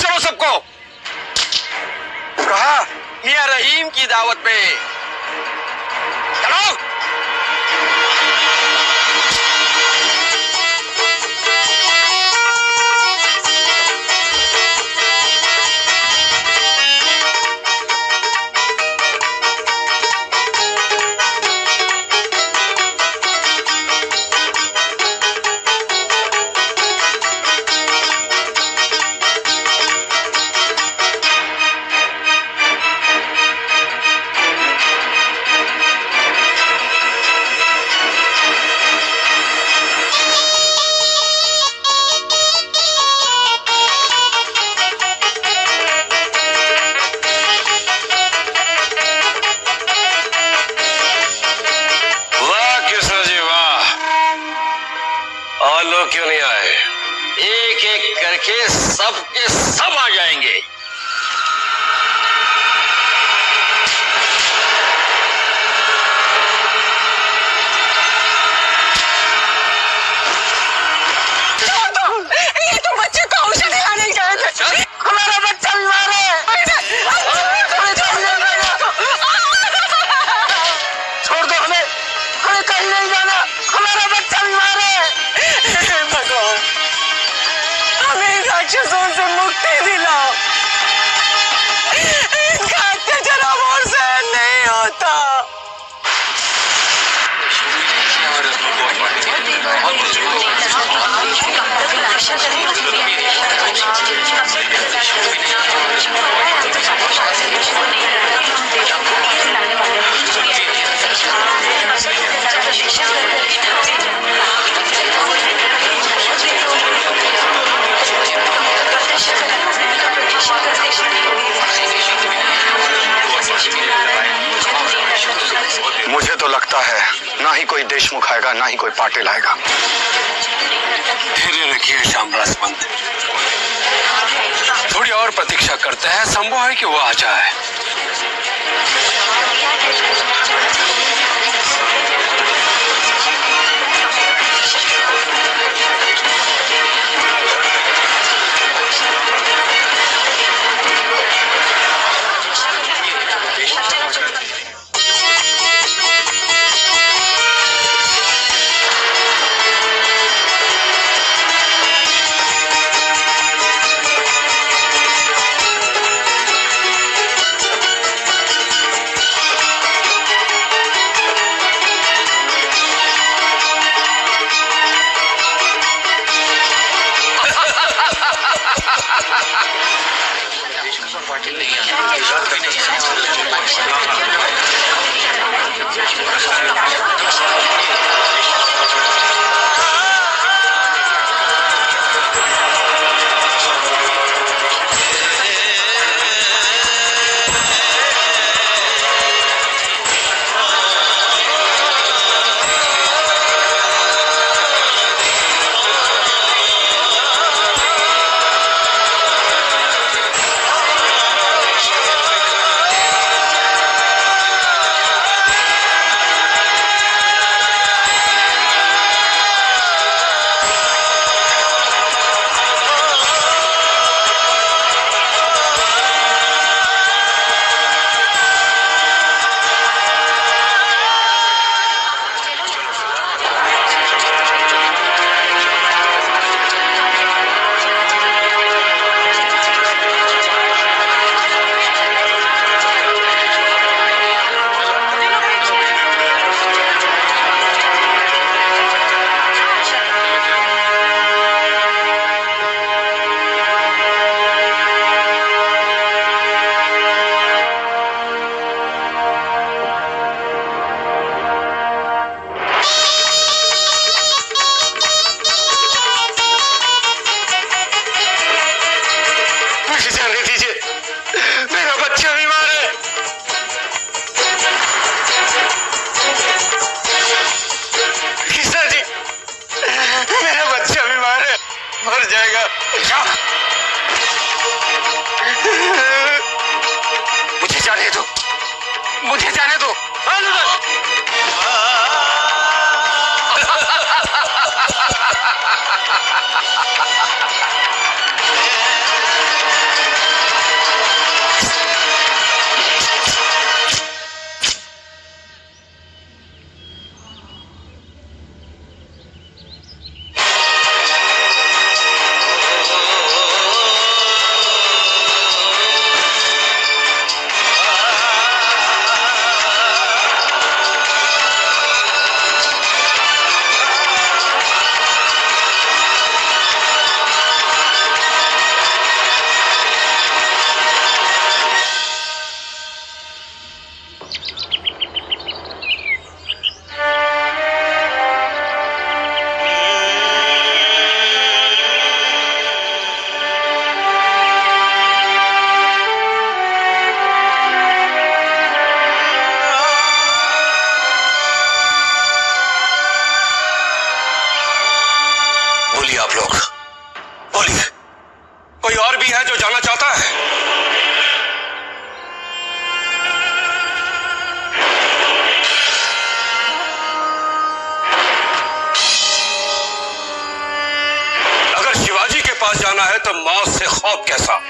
चलो सबको। कहा? मियां रहीम की दावत पे। चलो। क्यों नहीं आए? एक एक करके सब के सब आ जाएंगे। ये तो बच्चे को औषधि दिलाने गए थे। हमारा बच्चा बीमार है। छोड़ दो हमें कहीं नहीं जाना। हमारा बच्चा बीमार है। भगवान हमें इन राक्षसों से मुक्ति दिलाओ। इनका अत्याचार अब और सहन नहीं होता। मुझे तो लगता है ना ही कोई देशमुख आएगा ना ही कोई पाटिल आएगा। धैर्य रखिए शामराज पंत, थोड़ी और प्रतीक्षा करते हैं। संभव है कि वो आ जाए। मर जाएगा। मुझे जाने दो, मुझे जाने दो। भी है जो जाना चाहता है? अगर शिवाजी के पास जाना है तो मौत से खौफ कैसा?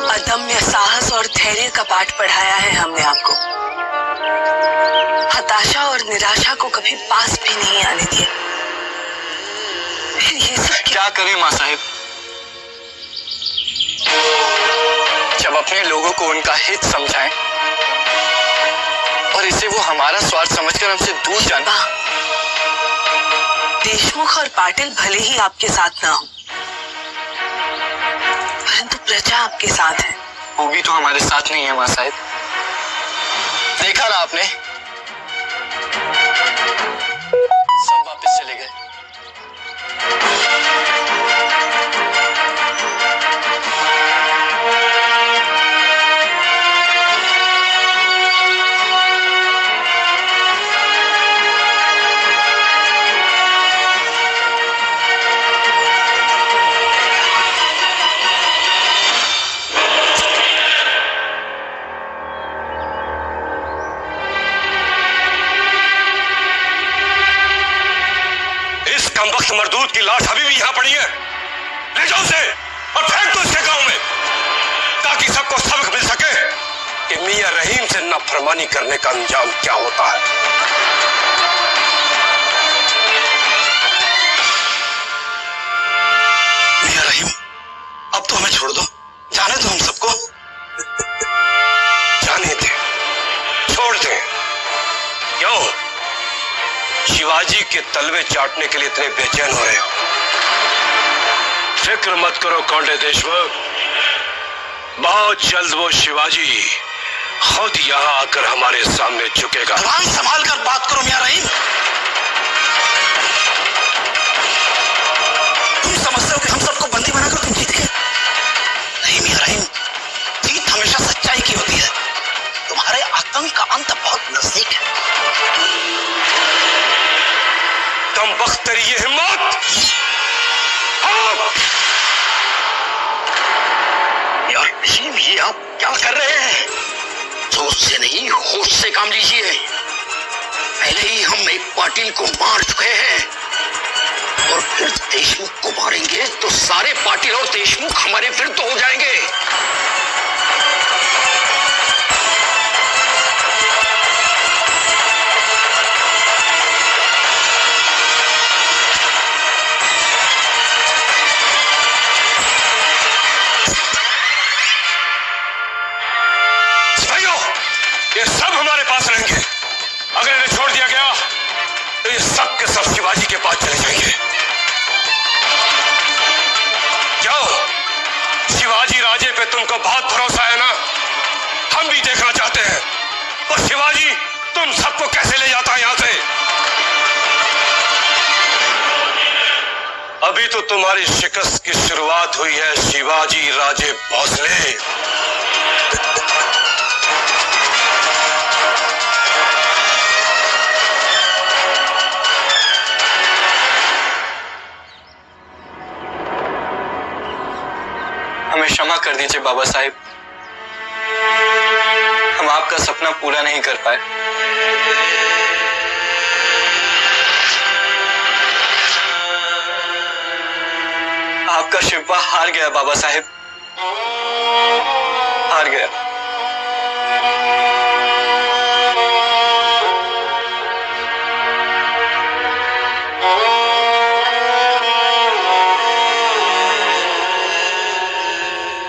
अदम्य साहस और धैर्य का पाठ पढ़ाया है हमने आपको। हताशा और निराशा को कभी पास भी नहीं आने दिया। फिर ये सब क्या करें माँ साहिब? जब अपने लोगों को उनका हित समझाएं और इसे वो हमारा स्वार्थ समझकर हमसे दूर जाना। देशमुख और पाटिल भले ही आपके साथ ना हो, परंतु प्रजा आपके साथ है। वो भी तो हमारे साथ नहीं है माँ साहिब। देखा ना आपने, सब वापस चले गए। कमबख्त मरदूद की लाश अभी भी यहां पड़ी है। ले जाओ उसे और फेंक दो इसके गांव में, ताकि सबको सबक मिल सके कि मियां रहीम से नाफरमानी करने का अंजाम क्या होता है। मियां रहीम, अब तो हमें छोड़ दो, जाने दो हम सबको। जाने दे, छोड़ दे। क्यों शिवाजी के तलवे चाटने के लिए इतने बेचैन हो रहे हो? फिक्र मत करो कौंडे देशमुख, बहुत जल्द वो शिवाजी खुद यहां आकर हमारे सामने झुकेगा। जबान संभाल कर बात करो मियां रहीम। तुम समझते हो कि हम सबको बंदी बनाकर तुम जीत गए? नहीं मियां रहीम, जीत हमेशा सच्चाई की होती है। तुम्हारे आतंक का अंत बहुत नजदीक है। कम वक्त तेरी ये हिम्मत! यार रहीम, ये आप क्या कर रहे हैं? सोच से नहीं, होश से काम लीजिए। पहले ही हम एक पाटिल को मार चुके हैं और फिर देशमुख को मारेंगे तो सारे पाटिल और देशमुख हमारे विरुद्ध हो जाएंगे। ये सब हमारे पास रहेंगे। अगर इन्हें छोड़ दिया गया तो ये सब के सब शिवाजी के पास चले जाएंगे। जाओ, शिवाजी राजे पे तुमको बहुत भरोसा है ना? हम भी देखना चाहते हैं और शिवाजी तुम सबको कैसे ले जाता है यहां से। अभी तो तुम्हारी शिकस्त की शुरुआत हुई है शिवाजी राजे भोसले। हमें क्षमा कर दीजिए बाबा साहिब, हम आपका सपना पूरा नहीं कर पाए। आपका शिवा हार गया बाबा साहिब, हार गया।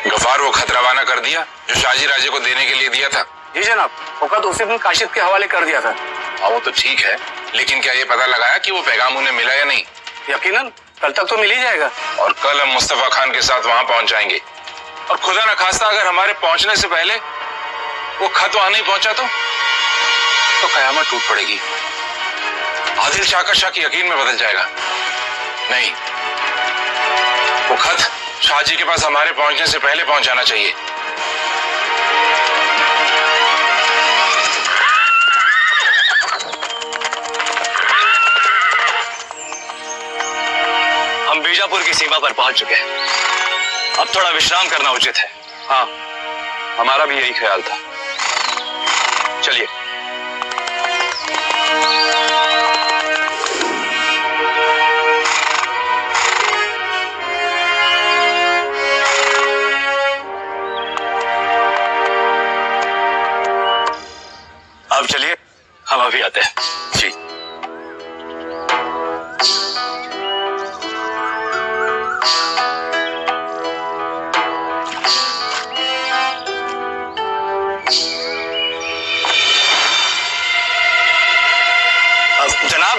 गफार वो खत रवाना कर दिया जो शाहजी राजे को देने के लिए दिया था? जी जनाब, औकात उसी दिन काशिफ के हवाले कर दिया था। हाँ वो तो ठीक है, लेकिन क्या ये पता लगाया कि वो पैगाम उन्हें मिला या नहीं? यकीनन कल तक तो मिल ही जाएगा। और कल हम मुस्तफा खान के साथ वहां पहुंच जाएंगे। और खुदा न खास्ता अगर हमारे पहुंचने से पहले वो खत वहां नहीं पहुंचा तो कयामत टूट पड़ेगी। आदिल शाह का शक यकीन में बदल जाएगा। नहीं, वो खत शाहजी के पास हमारे पहुंचने से पहले पहुंचाना चाहिए। हम बीजापुर की सीमा पर पहुंच चुके हैं, अब थोड़ा विश्राम करना उचित है। हाँ, हमारा भी यही ख्याल था। चलिए। अब चलिए, हम अभी आते हैं। जी। जनाब,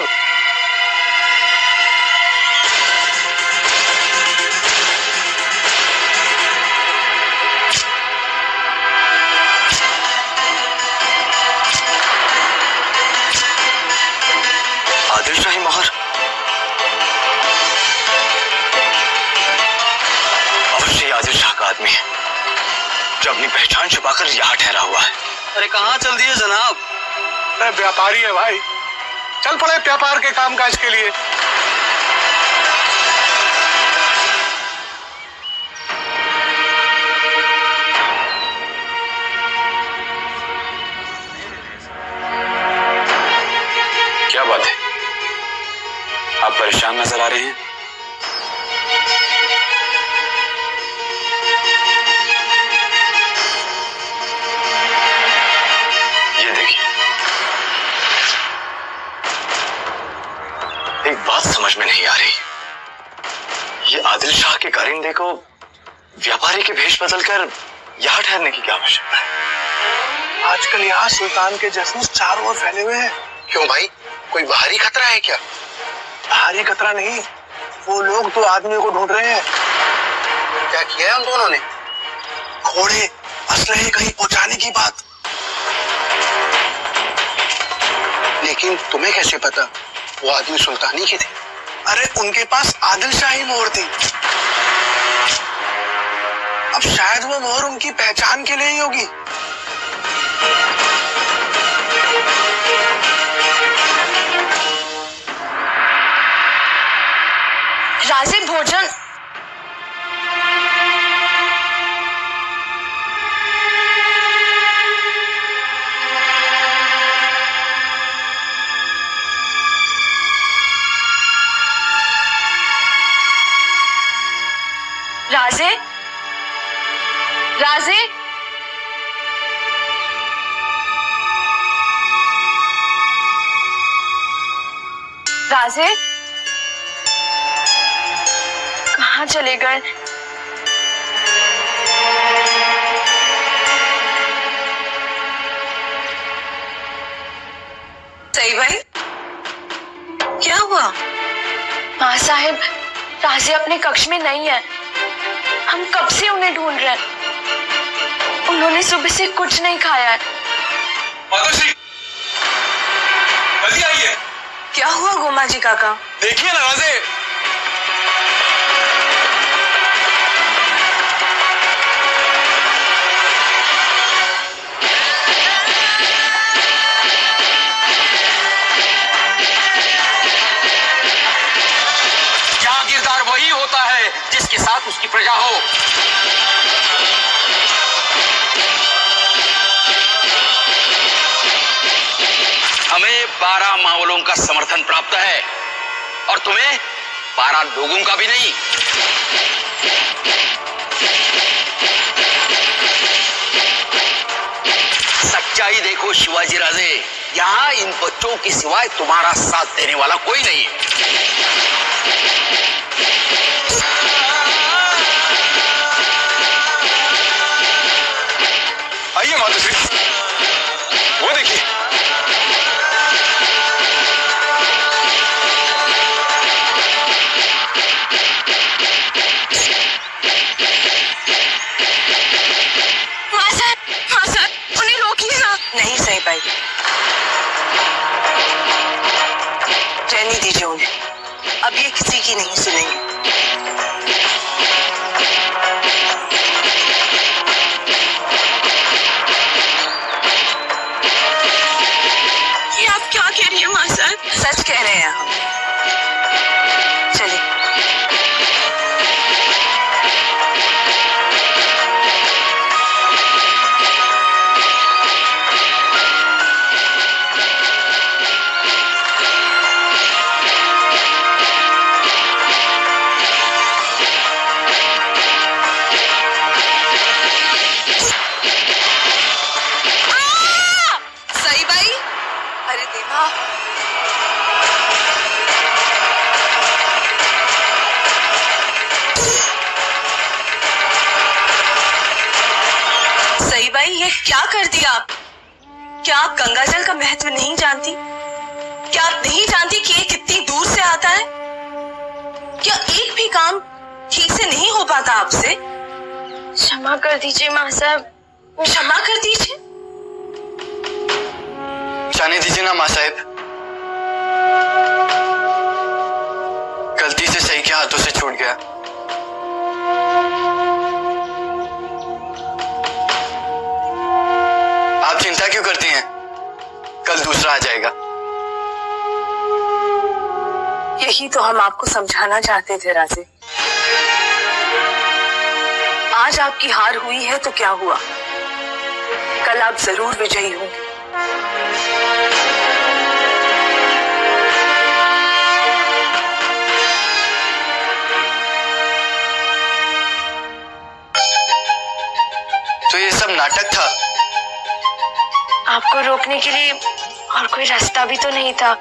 आदिल शाही मोहर। अवश्य ही आदिल शाह का आदमी है जो अपनी पहचान छुपाकर यहाँ ठहरा हुआ है। अरे कहाँ चल दिए जनाब? अरे व्यापारी है भाई, चल पड़े व्यापार के कामकाज के लिए। क्या बात है, आप परेशान नजर आ रहे हैं? ये देखिए, एक बात समझ में नहीं आ रही। ये आदिल शाह के कारिंदे को व्यापारी के भेष बदलकर यहाँ ठहरने की क्या आवश्यकता है? आजकल यहाँ सुल्तान के जासूस चारों ओर फैले हुए हैं। क्यों भाई, कोई बाहरी खतरा है क्या? भारी खतरा नहीं, वो लोग तो आदमियों को ढूंढ रहे हैं। क्या किया है उन दोनों ने? घोड़े असलहे कहीं पहुंचाने की बात। लेकिन तुम्हें कैसे पता वो आदमी सुल्तानी के थे? अरे उनके पास आदिल शाही मोहर थी। अब शायद वो मोहर उनकी पहचान के लिए ही होगी। राजे, भोजन। राजे, राजे, राजे, कहाँ चले गए? सही भाई, क्या हुआ? माँ साहिब, राजे अपने कक्ष में नहीं है। हम कब से उन्हें ढूंढ रहे हैं। उन्होंने सुबह से कुछ नहीं खाया है। मातोश्री, जल्दी आइए। क्या हुआ गोमा जी काका? देखिए ना राजे, जागीरदार वही होता है जिसके साथ उसकी प्रजा हो। हमें 12 मावलों का समर्थन प्राप्त है और तुम्हें 12 लोगों का भी नहीं। सच्चाई देखो शिवाजी राजे, यहाँ इन बच्चों के सिवाय तुम्हारा साथ देने वाला कोई नहीं। आइए मातोश्री, वो देखिए। किसी की नहीं सुनेंगे। ये आप क्या कह रही हैं माँ साहब? सच कह रहे हैं हम। चलिए। सही भाई। अरे देवा, सही भाई, ये क्या कर दिया आप? क्या आप गंगाजल का महत्व नहीं जानती? क्या आप नहीं जानती कि ये कितनी दूर से आता है? क्या एक भी काम ठीक से नहीं हो पाता आपसे? क्षमा कर दीजिए माँ साहब। क्षमा कर दीजिए। जाने दीजिए ना माँ साहब, गलती से सही के हाथों से छूट गया। आप चिंता क्यों करती हैं? कल दूसरा आ जाएगा। यही तो हम आपको समझाना चाहते थे राजे। आज आपकी हार हुई है तो क्या हुआ, कल आप जरूर विजयी होंगे। तो ये सब नाटक था? आपको रोकने के लिए और कोई रास्ता भी तो नहीं था।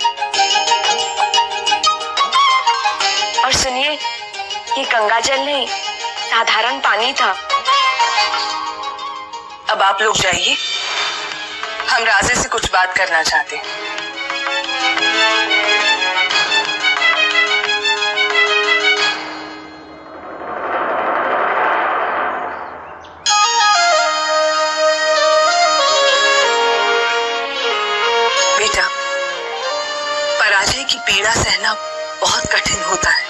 और सुनिए, ये गंगाजल नहीं, साधारण पानी था। अब आप लोग जाइए, हम राजे से कुछ बात करना चाहते हैं। बेटा, पराजय की पीड़ा सहना बहुत कठिन होता है,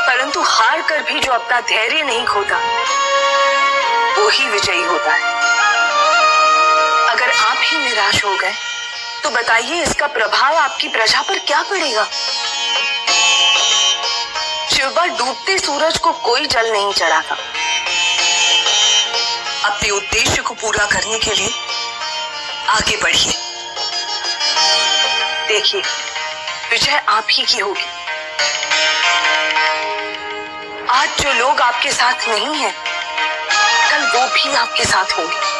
परंतु हार कर भी जो अपना धैर्य नहीं खोता वो ही विजयी होता है। अगर आप ही निराश हो गए तो बताइए इसका प्रभाव आपकी प्रजा पर क्या पड़ेगा? शिवबा डूबते सूरज को कोई जल नहीं चढ़ाता। अपने उद्देश्य को पूरा करने के लिए आगे बढ़िए। देखिए, विजय आप ही की होगी। आज जो लोग आपके साथ नहीं हैं, कल वो भी आपके साथ होंगे।